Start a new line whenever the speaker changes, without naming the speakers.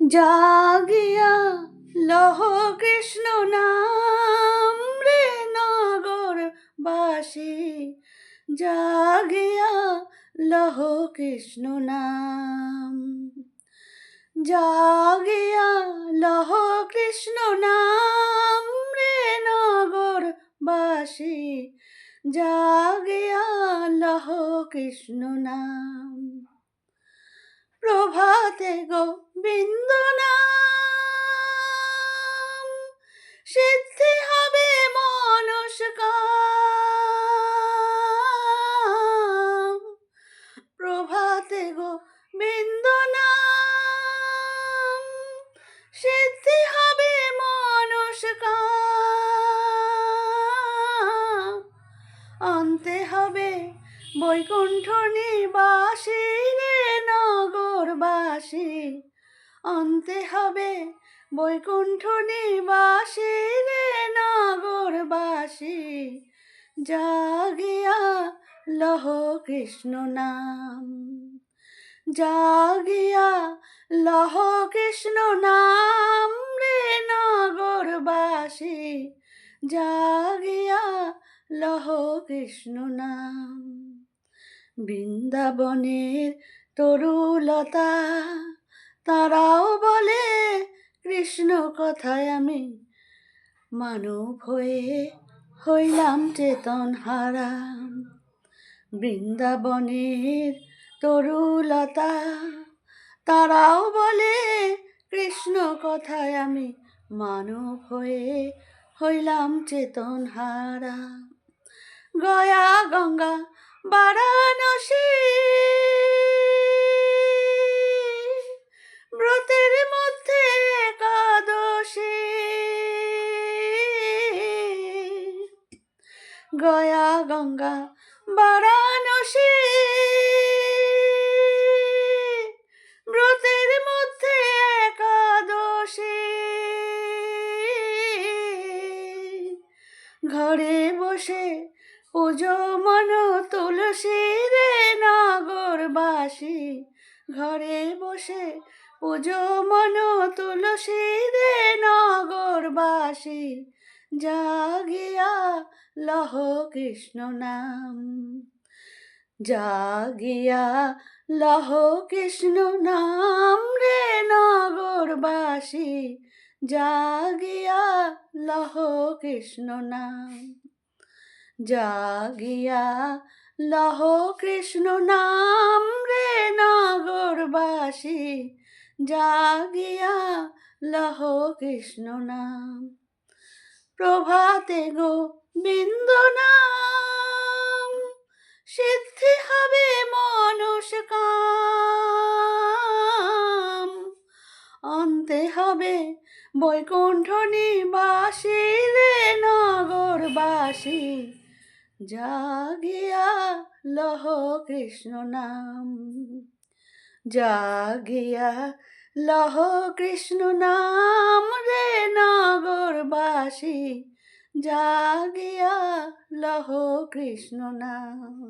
জাগিয়া লহ কৃষ্ণ নাম রে নগরবাসী, জাগিয়া লহ কৃষ্ণ নাম। জাগিয়া লহ কৃষ্ণ নাম রে নগরবাসী, জাগিয়া লহ কৃষ্ণ নাম। প্রভাতে গোবিন্দ নাম, সিদ্ধি হবে মনস্কাম। প্রভাতে গোবিন্দ নাম, সিদ্ধি হবে মনস্কাম। আনতে হবে বৈকুণ্ঠ নিবাসী রে নগরবাসী, আনতে হবে বৈকুণ্ঠ নিবাসী রে নগরবাসী, জাগিয়া লহ কৃষ্ণ নাম। জাগিয়া লহ কৃষ্ণ নাম রে নগরবাসী, জাগিয়া লহ কৃষ্ণ নাম। বৃন্দাবনের তরুলতা তারাও বলে কৃষ্ণ কথায় আমি মানব হয়ে হইলাম চেতন হারা। বৃন্দাবনের তরুলতা তারাও বলে কৃষ্ণ কথায় আমি মানব হয়ে হইলাম চেতন হারা। গয়া গঙ্গা বারাণসী, ব্রতের মধ্যে একাদশী। গয়া গঙ্গা বারাণসী, ব্রতের মধ্যে একাদশী। ঘরে বসে পুজো মন তুলসী রে নগরবাসী, ঘরে বসে পুজো মন তুলসী রে নগরবাসী, জাগিয়া লহ কৃষ্ণ নাম। জাগিয়া লহ কৃষ্ণ নাম রে নগরবাসী, জাগিয়া লহ কৃষ্ণ নাম। জাগিয়া লহ কৃষ্ণ নাম রে নগরবাসী, জাগিয়া লহ কৃষ্ণ নাম। প্রভাতে গোবিন্দ নাম, সিদ্ধি হবে মনস্কাম। আনতে হবে বৈকুণ্ঠ নিবাসী রে নগরবাসী, জাগিয়া লহ কৃষ্ণ নাম। জাগিয়া লহ কৃষ্ণ নাম রে নগরবাসী, জাগিয়া লহ কৃষ্ণ নাম।